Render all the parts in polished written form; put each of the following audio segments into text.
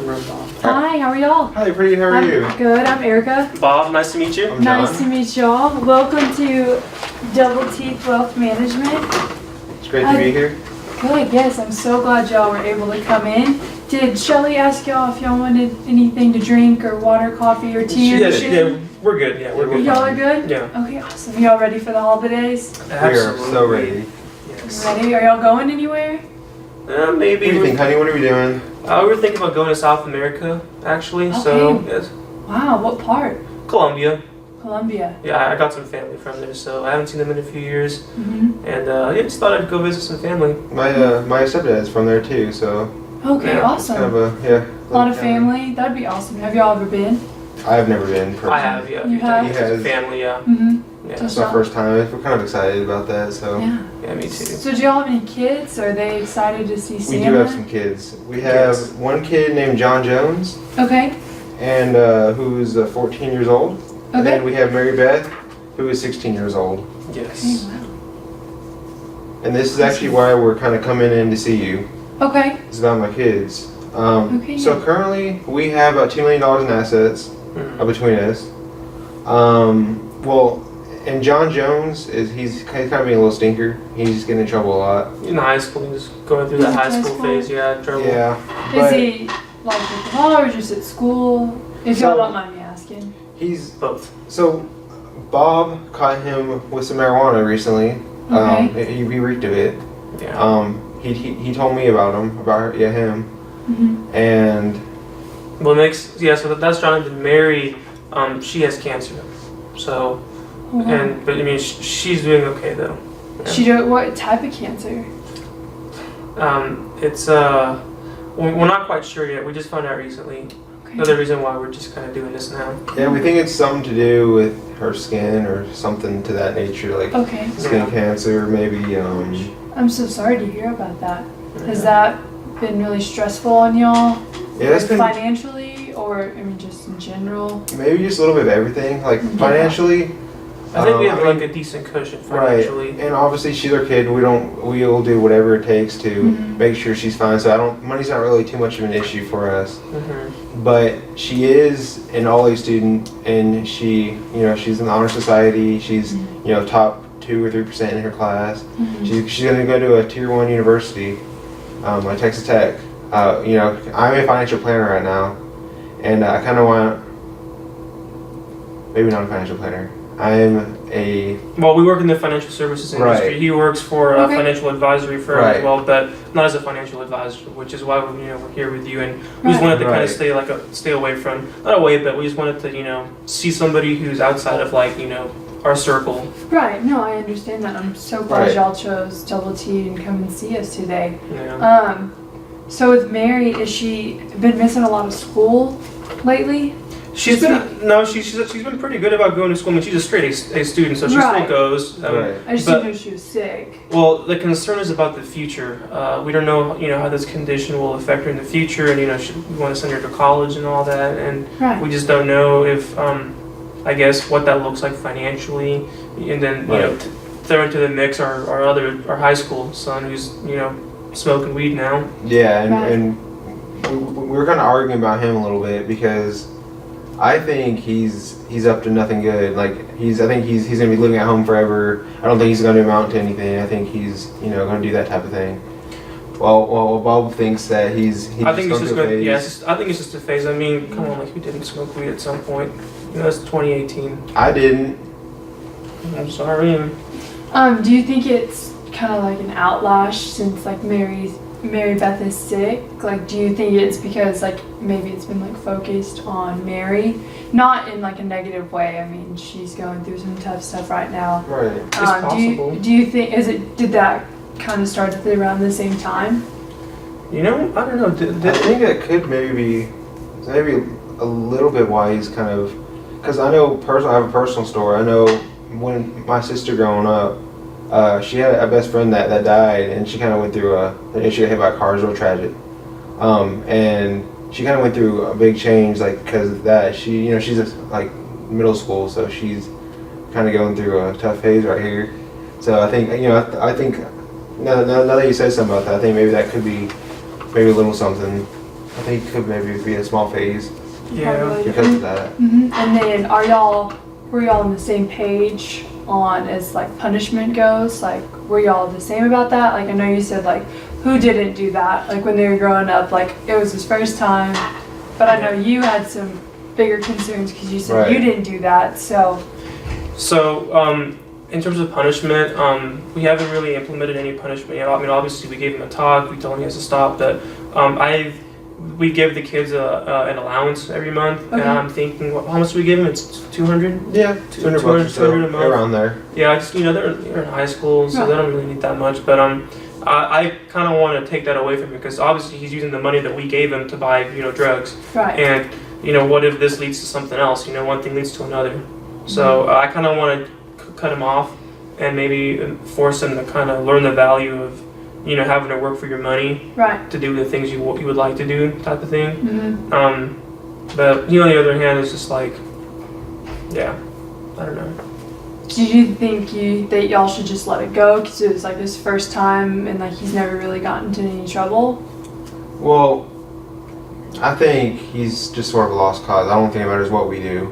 Hi, how are y'all? Hi, pretty. How are you? Good, I'm Aarica. Bob, nice to meet you. I'm Nice John. to meet y'all. Welcome to Double Teeth Wealth Management. It's great to be here. Good, yes, I'm so glad y'all were able to come in. Did Shelly ask y'all if y'all wanted anything to drink or water, coffee, or tea? Yeah, we're good. Yeah, we're good. Y'all are good? Yeah. Okay, awesome. Y'all ready for the holidays? We are so ready. Yes. Ready? Are y'all going anywhere? Maybe. What do you think, honey? What are we doing? We were thinking about going to South America, actually. So, Okay. yes. Wow, what part? Colombia. Colombia. Yeah, I got some family from there, so I haven't seen them in a few years. Mm-hmm. And yeah, just thought I'd go visit some family. My stepdad's from there too, so Okay, Yeah, awesome. kind of A lot of family. That'd be awesome. Have y'all ever been? I've never been. Personally. I have, yeah. You have? He has. Family, yeah. Mm-hmm. Yeah. It's my first time. We're kind of excited about that. So Yeah. Yeah, me too. So do y'all have any kids? Are they excited to see we Santa? do have some kids. We have Yes. one kid named John Jones, Okay. and who's 14 years old. And Okay. then we have Mary Beth, who is 16 years old. Okay, Yes. wow. And this is actually why we're kind of coming in to see you. Okay. It's about my kids. Okay, So yeah. currently we have about $2 million in assets Mhm. between us. Well, and John Jones he's kind of being a little stinker. He's getting in trouble a lot. In high school, just going through that He's high in high school school? phase, yeah, trouble. Yeah. Is But he like with the law or just at school? If y'all So- don't mind me asking. he's Both. so Bob caught him with some marijuana recently. He reeked of it. Yeah. He told me about him, Mm-hmm. and Well, so that's Jonathan. Mary, she has cancer. So, Oh, wow. but I mean, she's doing okay though. Yeah. She do what type of cancer? It's we're not quite sure yet. We just found out recently. Okay. Another reason why we're just kind of doing this now. yeah, we think it's something to do with her skin or something to that nature, like Okay. skin cancer, maybe. I'm so sorry to hear about that. Has that been really stressful on y'all? Yeah, that's been Financially or I mean just in general? maybe just a little bit of everything. Like Yeah. financially, I think we have I like mean, a decent cushion right? financially. And obviously she's our kid. We'll do whatever it takes to Mhm. make sure she's fine. So money's not really too much of an issue for us. Mm-hmm. But she is an all-A student, and she's in the honor society. She's top 2 or 3% in her class. Mhm. She's gonna go to a tier 1 university, like Texas Tech. I'm a financial planner right now, and I kind of want, maybe not a financial planner. I'm a Well, we work in the financial services industry. Right. He works for a Okay. financial advisory firm Right. as well, but not as a financial advisor, which is why we're here with you. And we just Right. wanted to kind Right. of stay away from, not away, but we just wanted to see somebody who's outside of our circle. Right, no, I understand that. I'm so glad Right. y'all chose Double T and come and see us today. Yeah. So with Mary, is she been missing a lot of school lately? She's been pretty good about going to school. I mean, she's a straight A student, so she Right. still goes. Right. I just But- didn't know she was sick. Well, the concern is about the future. We don't know, how this condition will affect her in the future, and we want to send her to college and all that, and Right. we just don't know if, I guess, what that looks like financially, and then Right. throw into the mix our high school son who's smoking weed now. Yeah, Right. and we were kind of arguing about him a little bit because I think he's up to nothing good. Like I think he's gonna be living at home forever. I don't think he's gonna amount to anything. I think he's gonna do that type of thing. Well, Bob thinks that he's I think it's going just through a going. phase. Yeah, I think it's just a phase. I mean, come on, like who didn't smoke weed at some point? It's 2018. I didn't. I'm sorry. Do you think it's kind of like an outlash since like Mary Beth is sick? Like, do you think it's because like maybe it's been like focused on Mary, not in like a negative way? I mean, she's going through some tough stuff right now. Right. It's possible. Do you think did that kind of start around the same time? I don't know. I think that could maybe a little bit why he's kind of, because I know I have a personal story. I know when my sister growing up, she had a best friend that died, and she kind of went through she got hit by a car. It was real tragic, and she kind of went through a big change, like because of that. She's like middle school, so she's kind of going through a tough phase right here. So I think I think now that you said something about that, I think maybe that could be maybe a little something. I think it could maybe be a small phase Yeah. Probably. because of that. And then were y'all on the same page on as like punishment goes? Like, were y'all the same about that? Like, I know you said like, who didn't do that? Like when they were growing up, like it was his first time, but I know you had some bigger concerns because you said Right. you didn't do that. So In terms of punishment, we haven't really implemented any punishment yet. I mean, obviously we gave him a talk, we told him he has to stop, but we give the kids an allowance every month, Okay. and I'm thinking, how much do we give them? It's 200? Yeah, 200 bucks or so, 200 a month. around there. Yeah, I just, they're in high school, so Right. they don't really need that much, but I kind of want to take that away from him because obviously he's using the money that we gave him to buy, drugs, right. and, what if this leads to something else? One thing leads to another. So I kind of want to cut him off and maybe force him to kind of learn the value of, having to work for your money Right. to do the things you would like to do, type of thing. Mm-hmm. But on the other hand, it's just like, yeah, I don't know. Did you think that y'all should just let it go because it was like his first time and like he's never really gotten into any trouble? Well, I think he's just sort of a lost cause. I don't think it matters what we do.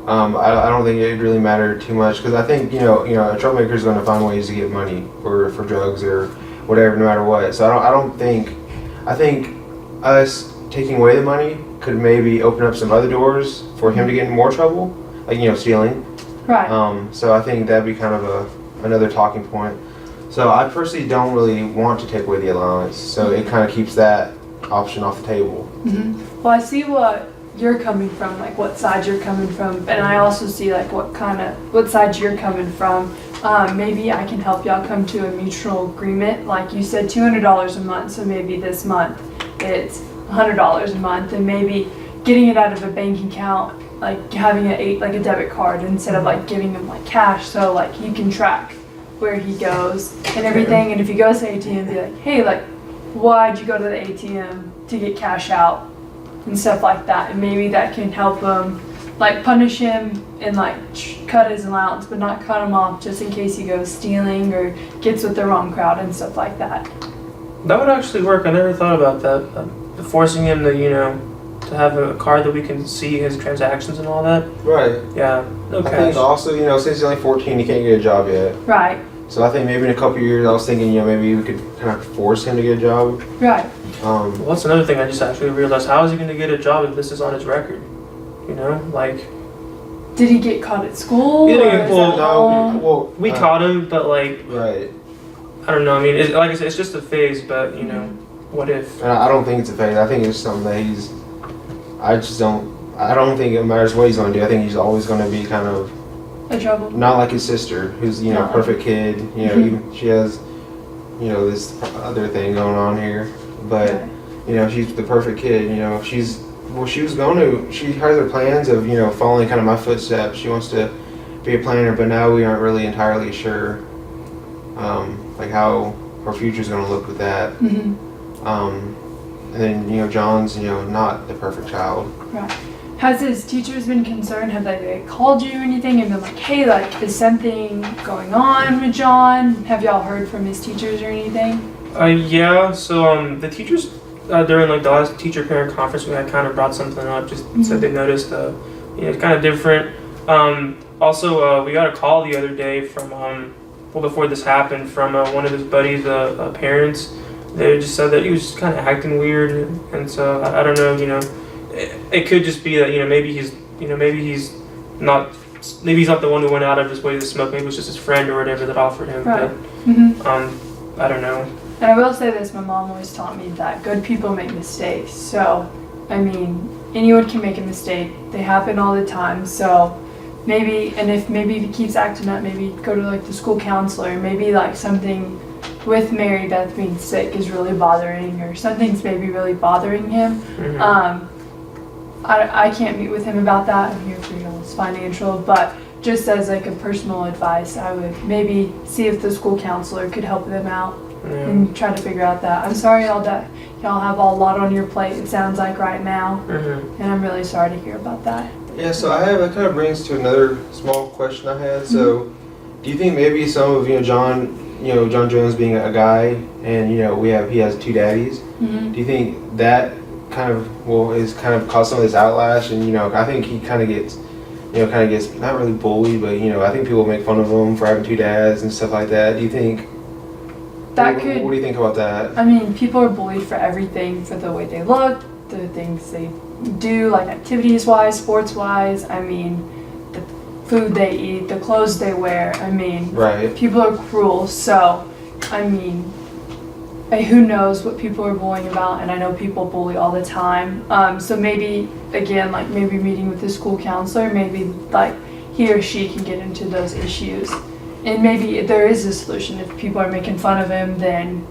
I don't think it really mattered too much because I think a troublemaker is going to find ways to get money for drugs or whatever, no matter what. So I think us taking away the money could maybe open up some other doors for him to get in more trouble, like stealing. Right. So I think that'd be kind of another talking point. So I personally don't really want to take away the allowance, so it kind of keeps that option off the table. Well, I see what you're coming from, like what side you're coming from, and I also see like what side you're coming from. Maybe I can help y'all come to a mutual agreement. Like you said, $200 a month, so maybe this month it's $100 a month, and maybe getting it out of a bank account, like having a debit card instead of like giving him like cash, so like you can track where he goes and everything. And if he goes to the ATM, be like, hey, like why'd you go to the ATM to get cash out and stuff like that, and maybe that can help him, like punish him and like cut his allowance, but not cut him off just in case he goes stealing or gets with the wrong crowd and stuff like that. That would actually work. I never thought about that. Forcing him to, to have a card that we can see his transactions and all that. Right. Yeah. No I cash. think also, since he's only 14, he can't get a job yet. Right. So I think maybe in a couple of years, I was thinking, maybe we could kind of force him to get a job. Right. Well, that's another thing I just actually realized. How is he going to get a job if this is on his record? Like... Did he get caught at school? He didn't or get is caught. that No, all- well, We caught him, but like... Right. I don't know. I mean, like I said, it's just a phase, but, what if... And I don't think it's a phase. I think it's something that I don't think it matters what he's going to do. I think he's always going to be kind of a trouble. not like his sister, who's, No. perfect kid. Even she has, this other thing going on here. But, Right. she's the perfect kid. She has her plans of, following kind of my footsteps. She wants to be a planner, but now we aren't really entirely sure, like how her future's going to look with that. And then, John's, not the perfect child. Right. Has his teachers been concerned? Have they called you or anything and been like, hey, like, is something going on with John? Have y'all heard from his teachers or anything? Yeah, so the teachers, during like the last teacher parent conference, we had kind of brought something up, just said they noticed, it's kind of different. Also, we got a call the other day from, before this happened, from one of his buddies' parents. They just said that he was just kind of acting weird, and so I don't know, it could just be that, maybe he's not the one who went out of his way to smoke. Maybe it was just his friend or whatever that offered him. Right. But I don't know. And I will say this, my mom always taught me that good people make mistakes. So, I mean, anyone can make a mistake. They happen all the time. So maybe if he keeps acting up, maybe go to like the school counselor. Maybe like something with Mary Beth being sick is really bothering, or something's maybe really bothering him. I can't meet with him about that. I'm here for his financial, but just as like a personal advice, I would maybe see if the school counselor could help them out and try to figure out that. I'm sorry y'all have a lot on your plate, it sounds like right now, and I'm really sorry to hear about that. Yeah, so that kind of brings to another small question I had. So, do you think maybe some of John Jones being a guy, and he has two daddies? Do you think that is kind of caused some of this outlash, and I think he kind of gets not really bullied, but I think people make fun of him for having two dads and stuff like that. Do you think that what do you think about that? I mean, people are bullied for everything, for the way they look, the things they do, like activities wise, sports wise. I mean, the food they eat, the clothes they wear. I mean, right. People are cruel. So, I mean, who knows what people are bullying about, and I know people bully all the time. So maybe, again, like maybe meeting with the school counselor, maybe like he or she can get into those issues. And maybe there is a solution. If people are making fun of him, then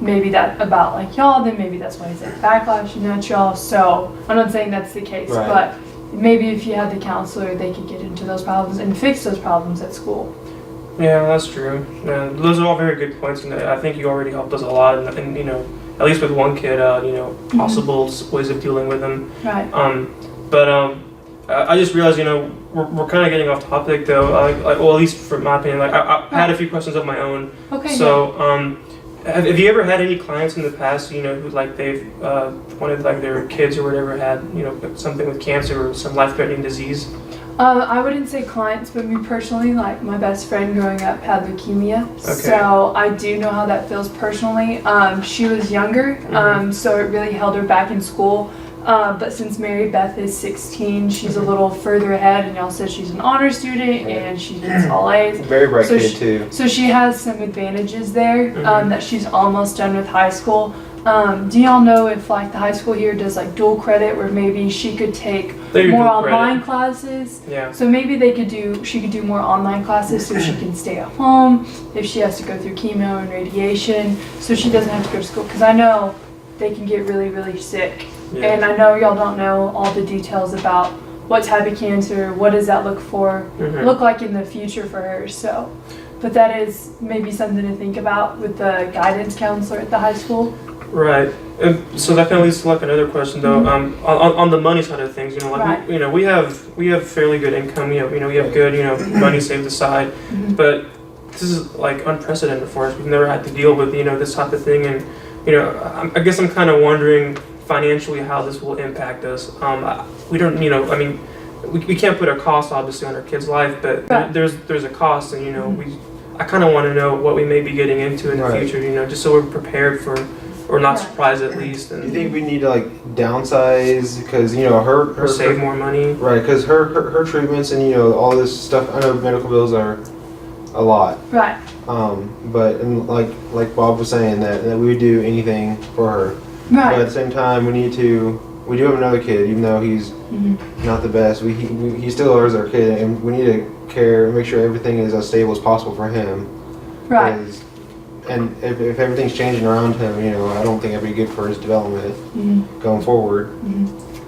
maybe that about like y'all, then maybe that's why he's like backlashing at y'all. So I'm not saying that's the case, right. But maybe if you had the counselor, they could get into those problems and fix those problems at school. Yeah, that's true. Yeah, those are all very good points, and I think you already helped us a lot. And at least with one kid, possible ways of dealing with them. Right. I just realized, we're kind of getting off topic though. Well, at least from my opinion, I had a few questions of my own. Okay. So, have you ever had any clients in the past, who like they've wanted like their kids or whatever had something with cancer or some life-threatening disease? I wouldn't say clients, but me personally, like my best friend growing up had leukemia. Okay. So I do know how that feels personally. She was younger, so it really held her back in school. But since Mary Beth is 16, she's a little further ahead, and y'all said she's an honor student and she gets all A's. Very bright kid too. So she has some advantages there, that she's almost done with high school. Do y'all know if like the high school here does like dual credit, where maybe she could take more online classes? Yeah. So maybe she could do more online classes so she can stay at home if she has to go through chemo and radiation, so she doesn't have to go to school. Because I know they can get really, really sick. Yeah. And I know y'all don't know all the details about what type of cancer, what does that look like in the future for her. So, but that is maybe something to think about with the guidance counselor at the high school. Right. And so that kind of leads to like another question though. On the money side of things, Right. we have fairly good income. We have good money saved aside, but this is like unprecedented for us. We've never had to deal with this type of thing, and I guess I'm kind of wondering financially how this will impact us. We don't, we can't put a cost obviously on our kid's life, but right. there's a cost, and I kind of want to know what we may be getting into in the future, just so we're prepared for, or not surprised at least. And do you think we need to like downsize because her save more money? Right, because her treatments and all this stuff. I know medical bills are a lot. Right. But and like Bob was saying that we would do anything for her. Right. But at the same time, we do have another kid, even though he's not the best. He still is our kid, and we need to make sure everything is as stable as possible for him. Right. And if everything's changing around him, I don't think it'd be good for his development going forward.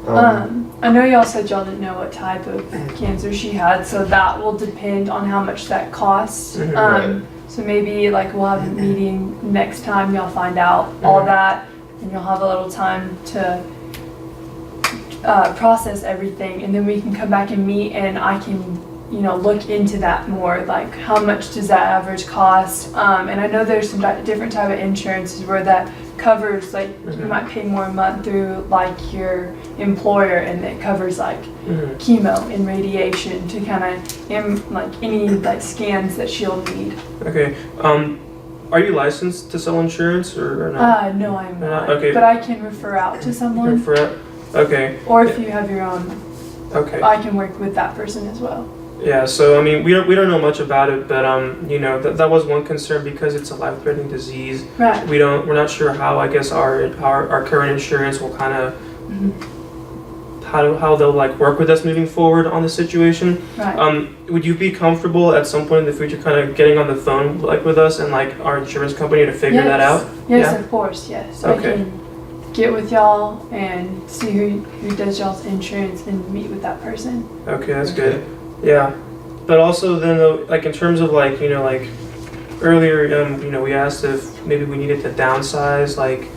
I know y'all said y'all didn't know what type of cancer she had, so that will depend on how much that costs. Right. So maybe like we'll have a meeting next time, y'all find out all that, and you'll have a little time to process everything, and then we can come back and meet, and I can look into that more, like how much does that average cost. And I know there's some different type of insurances where that covers, like you might pay more a month through like your employer, and it covers like chemo and radiation to kind of like any like scans that she'll need. Okay. Are you licensed to sell insurance or not? No, I'm not. Okay. But I can refer out to someone. Okay. Or if you have your own, okay, I can work with that person as well. Yeah. So I mean, we don't know much about it, but that was one concern because it's a life-threatening disease. Right. We're not sure how, I guess, our current insurance will kind of how they'll like work with us moving forward on the situation. Right. Would you be comfortable at some point in the future kind of getting on the phone like with us and like our insurance company to figure that out? Yes, of course, yes. Okay. I can get with y'all and see who does y'all's insurance and meet with that person. Okay, that's good. Yeah. But also then though, like in terms of like, like earlier, we asked if maybe we needed to downsize, like,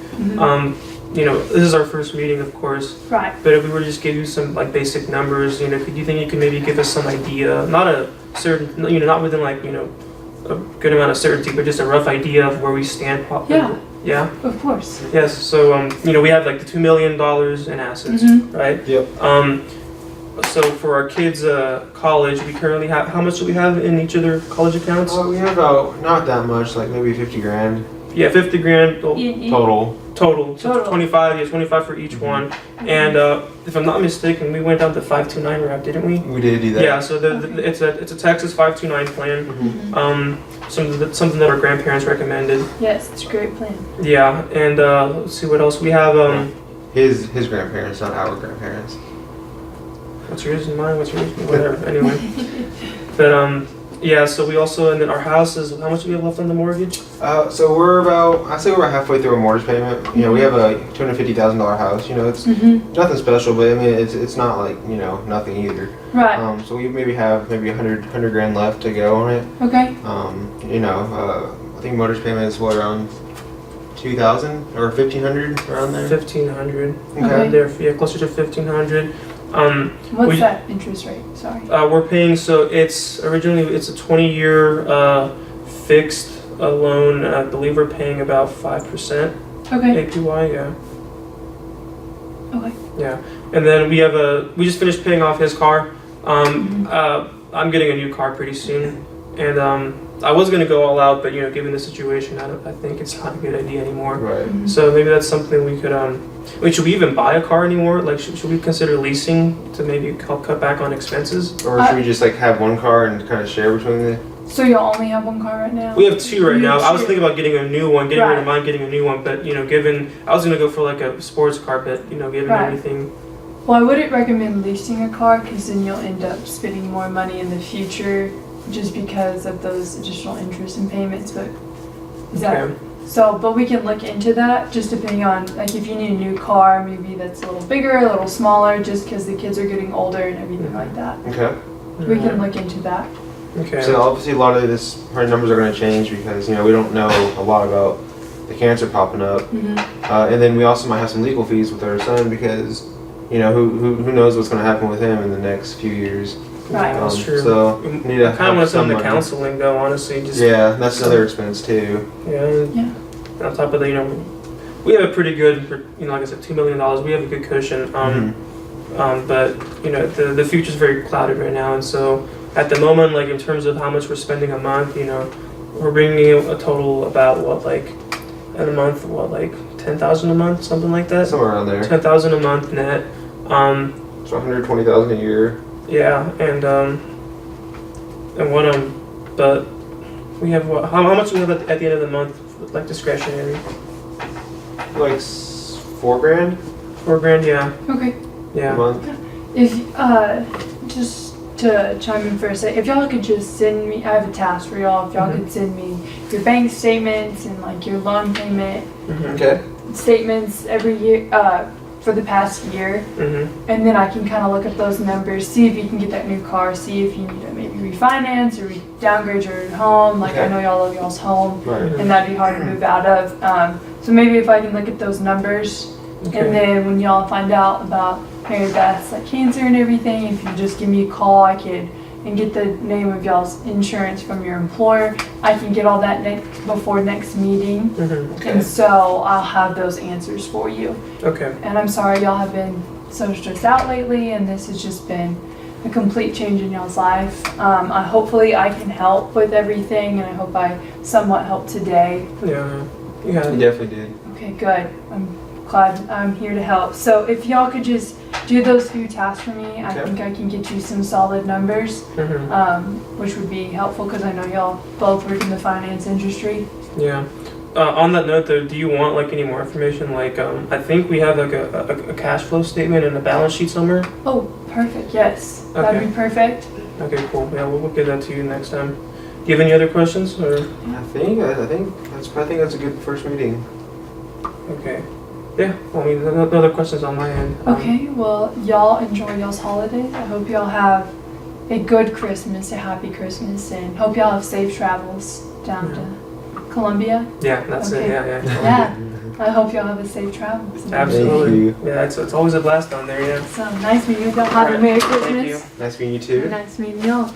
this is our first meeting, of course. Right. But if we were to just give you some like basic numbers, do you think you could maybe give us some idea, not a certain, not within like, a good amount of certainty, but just a rough idea of where we stand Yeah. Of course. Yes. So we have like the $2 million in assets, right? Yep. So for our kids' college, we currently have, how much do we have in each of their college accounts? We have about not that much, like maybe 50 grand Yeah, 50 grand total. total. So Total. 25 for each one. And if I'm not mistaken, we went down to 529 wrap, didn't we? We did do that. Yeah. So it's a Texas 529 plan. Something that our grandparents recommended. Yes, it's a great plan. Yeah. And let's see what else we have. His grandparents, not our grandparents. What's yours and mine? What's yours? Whatever. Anyway. But yeah. So we also, and then our house is, how much do we have left on the mortgage? So I'd say we're about halfway through a mortgage payment. You know, we have a $250,000 house. You know, it's nothing special, but I mean, it's not like, you know, nothing either. Right. So we maybe have 100 grand left to go on it. Okay. You know, I think mortgage payment is what, around 2,000 or 1,500 around there. 1,500. Okay. There, yeah, closer to 1,500. What's that interest rate? Sorry. We're paying, so it's a 20-year fixed loan. I believe we're paying about 5% Okay. APY. Yeah. Okay. Yeah, and then we just finished paying off his car. I'm getting a new car pretty soon, and I was gonna go all out, but you know, given the situation, I think it's not a good idea anymore. Right. So maybe that's something we could. Wait, should we even buy a car anymore? Like, should we consider leasing to maybe help cut back on expenses? Or should we just like have one car and kind of share between the? So you only have one car right now? We have two right You now. have I was two. thinking about getting a new one, getting rid Right. of mine, getting a new one. But you know, given I was gonna go for like a sports car, but you know, given Right. everything. Well, I wouldn't recommend leasing a car because then you'll end up spending more money in the future just because of those additional interest and payments. But is that Okay. so? But we can look into that just depending on like if you need a new car, maybe that's a little bigger, a little smaller, just because the kids are getting older and everything like that. Okay. We can look into that. Okay. So obviously a lot of our numbers are going to change because you know we don't know a lot about the cancer popping up, and then we also might have some legal fees with our son because you know who knows what's going to happen with him in the next few years. Right. That's true. So we need to I kind of want some of the money. counseling though, honestly. Just Yeah, that's another expense too. Yeah. Yeah. And on top of that, you know, we have a pretty good, you know, like I said, $2 million. We have a good cushion. But you know, the future's very clouded right now, and so at the moment, like in terms of how much we're spending a month, you know, we're bringing in a total about what, like, at a month, what, like 10,000 a month, something like that. Somewhere around there. 10,000 a month net. So 120,000 a year. Yeah, and what but we have what? How much do we have at the end of the month, like discretionary? Like 4 grand $4,000, yeah, Okay. a yeah. month. If just to chime in for a sec, if y'all could just send me, I have a task for y'all. If y'all could send me your bank statements and like your loan payment Okay. statements every year for the past year, and then I can kind of look at those numbers, see if you can get that new car, see if you need to maybe refinance or downgrade your home. Like I Okay. know y'all love y'all's home, Right. and that'd be hard to move out of. So maybe if I can look at those numbers. And then when y'all find out about Mary Beth's like cancer and everything, if you just give me a call, I could and get the name of y'all's insurance from your employer. I can get all that before next meeting, and so I'll have those answers for you. Okay. And I'm sorry y'all have been so stressed out lately, and this has just been a complete change in y'all's life. Hopefully I can help with everything, and I hope I somewhat helped today. Yeah. You Yeah. definitely did. Okay, good. I'm glad I'm here to help. So if y'all could just do those few tasks for me, I Okay. think I can get you some solid numbers, which would be helpful because I know y'all both work in the finance industry. Yeah. On that note, though, do you want like any more information? Like, I think we have like a cash flow statement and a balance sheet somewhere. Oh, perfect. Yes, that'd Okay. be perfect. Okay, cool. Yeah, we'll get that to you next time. Do you have any other questions? Or I think that's a good first meeting. okay. Yeah. Well, I mean, no other questions on my end. Okay, well, y'all enjoy y'all's holidays. I hope y'all have a good Christmas, a happy Christmas, and hope y'all have safe travels down to Columbia. Yeah, that's Okay. it. Yeah. Yeah, I hope y'all have a safe travels. Absolutely. Thank you. Yeah, it's always a blast down there. Yeah. So nice meeting you. Y'all have a Alright, Merry thank Christmas. you. Nice meeting you too. Nice meeting y'all.